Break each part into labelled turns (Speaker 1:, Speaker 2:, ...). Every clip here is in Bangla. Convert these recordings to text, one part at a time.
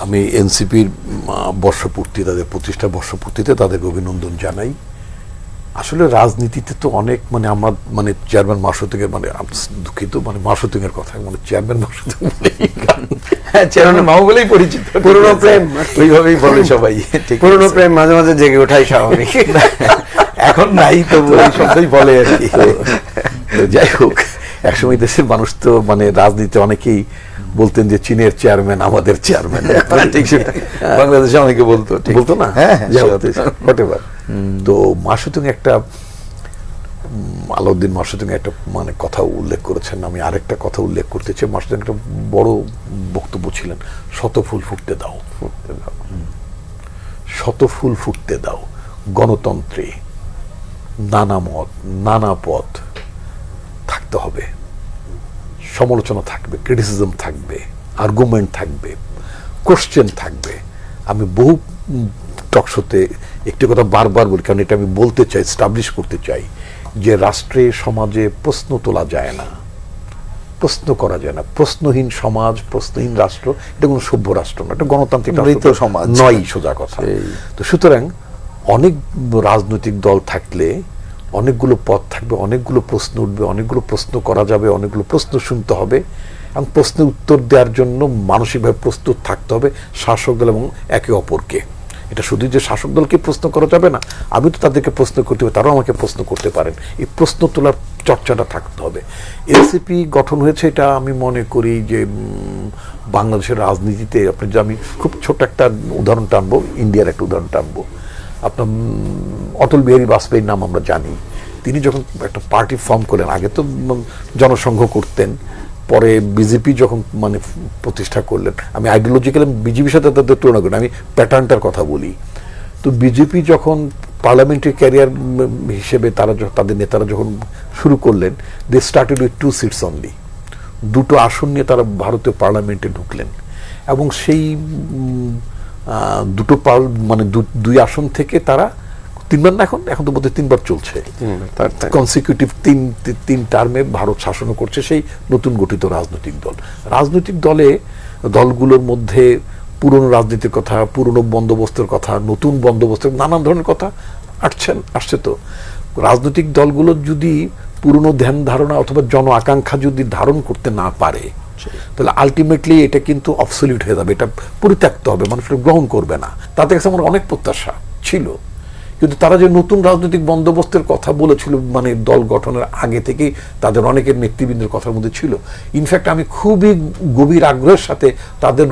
Speaker 1: আমি এনসিপির বর্ষপূর্তি, তাদের প্রতিষ্ঠা বর্ষপূর্তিতে তাদেরকে অভিনন্দন জানাই। আসলে রাজনীতিতে তো অনেক আমার চেয়ারম্যান মাসুদিনের দুঃখিত মাসুদিনের কথা চেয়ারম্যান মাসুদ
Speaker 2: হ্যাঁ, চেয়ারম্যান মাও বলেই পরিচিত,
Speaker 1: পুরনো প্রেম
Speaker 2: ওইভাবেই বলে সবাই।
Speaker 1: পুরনো প্রেম মাঝে মাঝে জেগে ওঠাই স্বাভাবিক।
Speaker 2: এখন নাই, তো এই শব্দই বলে আর কি।
Speaker 1: যাই হোক, একসময় দেশের মানুষ তো রাজনীতি অনেকেই বলতেন যে চীনের চেয়ারম্যান আমাদের চেয়ারম্যান,
Speaker 2: ঠিক সেটা বাংলাদেশে অনেকে বলতো
Speaker 1: না। তো মাসুদিন একটা আলাউদ্দিন মাসুদিন একটা কথা উল্লেখ করেছেন, আমি আরেকটা কথা উল্লেখ করতে চাই। মাসুদিন একটা বড় বক্তব্য ছিলেন, শত ফুল ফুটতে দাও, শত ফুল ফুটতে দাও। গণতন্ত্রে নানা মত, নানা পথ থাকতে হবে, সমালোচনা থাকবে, ক্রিটিসিজম থাকবে, আর্গুমেন্ট থাকবে, কোশ্চেন থাকবে। আমি বহু টকশোতে একটি কথা বারবার বলি, কারণ এটা আমি বলতে চাই, এস্টাবলিশ করতে চাই, যে রাষ্ট্রে সমাজে প্রশ্ন তোলা যায় না, প্রশ্ন করা যায় না। প্রশ্নহীন সমাজ, প্রশ্নহীন রাষ্ট্র, এটা কোনো সভ্য রাষ্ট্র না, এটা গণতান্ত্রিক সমাজ নয়, সোজা কথা। তো সুতরাং অনেক রাজনৈতিক দল থাকলে অনেকগুলো পথ থাকবে, অনেকগুলো প্রশ্ন উঠবে, অনেকগুলো প্রশ্ন করা যাবে, অনেকগুলো প্রশ্ন শুনতে হবে, এবং প্রশ্নের উত্তর দেওয়ার জন্য মানসিকভাবে প্রস্তুত থাকতে হবে শাসক দল এবং একে অপরকে। এটা শুধু যে শাসক দলকে প্রশ্ন করা যাবে না, আমি তো তাদেরকে প্রশ্ন করতে হবে, তারাও আমাকে প্রশ্ন করতে পারেন। এই প্রশ্ন তোলার চর্চাটা থাকতে হবে। এনসিপি গঠন হয়েছে, এটা আমি মনে করি যে বাংলাদেশের রাজনীতিতে আমি খুব ছোট একটা উদাহরণ টানবো, ইন্ডিয়ার একটা উদাহরণ টানবো। আপনার অটল বিহারী বাজপেয়ীর নাম আমরা জানি। তিনি যখন একটা পার্টি ফর্ম করলেন, আগে তো জনসংঘ করতেন, পরে বিজেপি যখন প্রতিষ্ঠা করলেন, আমি আইডিওলজিক্যালি বিজেপির সাথে তাদের তুলনা করি, আমি প্যাটার্নটার কথা বলি। তো বিজেপি যখন পার্লামেন্টারি ক্যারিয়ার হিসেবে তাদের নেতারা যখন শুরু করলেন, they started with 2 seats only. 2টো আসন নিয়ে তারা ভারতীয় পার্লামেন্টে ঢুকলেন, এবং সেই দুই আসন থেকে তারা 3বার না, এখন তো বোধহয় 3বার চলছে, কনসিকিউটিভ 3 টার্মে ভারত শাসনও করছে সেই নতুন গঠিত রাজনৈতিক দল। রাজনৈতিক দলগুলোর মধ্যে পুরনো রাজনীতির কথা, পুরনো বন্দোবস্তের কথা, নতুন বন্দোবস্তের নানান ধরনের কথা আসছে। তো রাজনৈতিক দলগুলো যদি পুরনো ধ্যান ধারণা অথবা জন আকাঙ্ক্ষা যদি ধারণ করতে না পারে, তাহলে আলটিমেটলি এটা কিন্তু অবসলিউট হয়ে যাবে, এটা পরিত্যক্ত হবে, মানুষ গ্রহণ করবে না। তাদের কাছে আমার অনেক প্রত্যাশা ছিল, কিন্তু তারা যে নতুন রাজনৈতিক বন্দোবস্তের কথা বলেছিল দল গঠনের আগে থেকেই তাদের অনেকের নেতৃবৃন্দের কথার মধ্যে ছিল। ইনফ্যাক্ট আমি খুবই গভীর আগ্রহের সাথে তাদের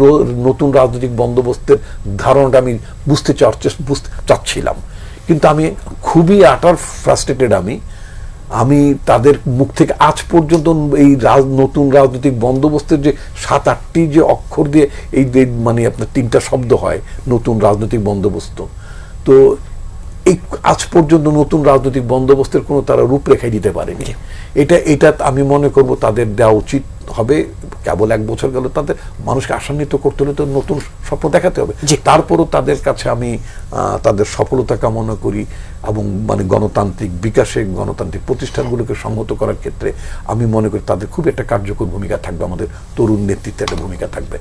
Speaker 1: নতুন রাজনৈতিক বন্দোবস্তের ধারণাটা আমি বুঝতে চাচ্ছিলাম, কিন্তু আমি খুবই আটার ফ্রাস্ট্রেটেড। আমি তাদের মুখ থেকে আজ পর্যন্ত এই নতুন রাজনৈতিক বন্দোবস্তের যে 7-8টি যে অক্ষর দিয়ে এই আপনার 3টা শব্দ হয় নতুন রাজনৈতিক বন্দোবস্ত, তো এই আজ পর্যন্ত নতুন রাজনৈতিক বন্দোবস্তের কোনো তারা রূপরেখাই দিতে পারেনি। এটা আমি মনে করব তাদের দেওয়া উচিত হবে। কেবল 1 বছর গেল, তাদের মানুষকে আশান্বিত করতে হলে তো নতুন স্বপ্ন দেখাতে হবে। তারপরও তাদের কাছে আমি তাদের সফলতা কামনা করি, এবং গণতান্ত্রিক বিকাশে গণতান্ত্রিক প্রতিষ্ঠানগুলোকে সংহত করার ক্ষেত্রে আমি মনে করি তাদের খুব একটা কার্যকর ভূমিকা থাকবে, আমাদের তরুণ নেতৃত্বে একটা ভূমিকা থাকবে।